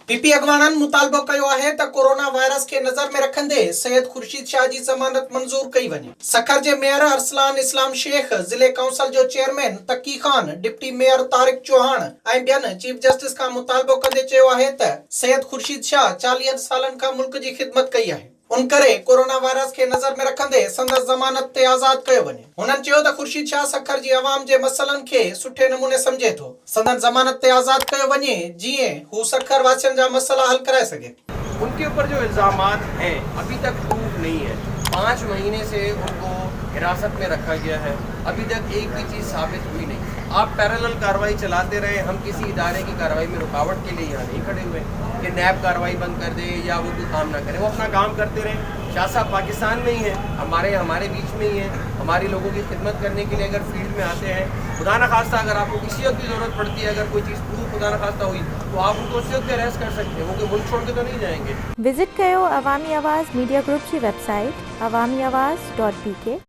PP अगवानन मुतालबो कयो आहे त कोरोना वायरस के नज़र में रखंदे सैयद खुर्शीद शाह जी ज़मानत मंजूर कई वञे। सखर जे मेयर अरसलान इस्लाम शेख, ज़िले काउंसिल जो चेयरमैन तकी खान, डिप्टी मेयर तारिक चौहान ऐं ॿियनि चीफ जस्टिस खां मुतालबो कंदे चयो आहे त सैयद खुर्शीद शाह 40 सालनि खां मुल्क जी ख़िदमत कई आहे। उन करे कोरोना वायरस के नज़र में रखंदे संदसि ज़मानत ते आज़ाद कयो वञे। हुननि चयो त खुर्शीद शाह सखर जी अवाम जे मसइलनि खे सुठे नमूने समझे थो। संदसि ज़मानत ते आज़ाद कयो वञे जीअं हू सखर वासियुनि जा मसइला हल कराए सघे। उनके ऊपर जो इल्ज़ामात हैं अभी तक प्रूफ नहीं है। 5 महीने से उनको हिरासत में रखा गया है, अभी तक एक भी चीज़ साबित हुई नहीं। आप पैरेलल कार्रवाई चलाते रहे, हम किसी इदारे की कार्रवाई में रुकावट के लिए यहाँ नहीं खड़े हुए कि नैब कार्रवाई बंद कर दे या वो कोई काम ना करे। वो अपना काम करते रहे। शाह साहब पाकिस्तान में ही हैं, हमारे बीच में ही हैं। हमारे लोगों की खिदमत करने के लिए अगर फील्ड में आते हैं, खुदा न खास्ता अगर आपको किसी वक्त की ज़रूरत पड़ती है, अगर कोई चीज़ प्रूफ खुदा न खास्ता हुई तो आप उनको उसी वक्त अरेस्ट कर सकते हैं। वो मुल्क छोड़ के तो नहीं जाएंगे। विजिट कयो अवामी आवाज़ मीडिया ग्रुप की वेबसाइट awamiawaz.pk।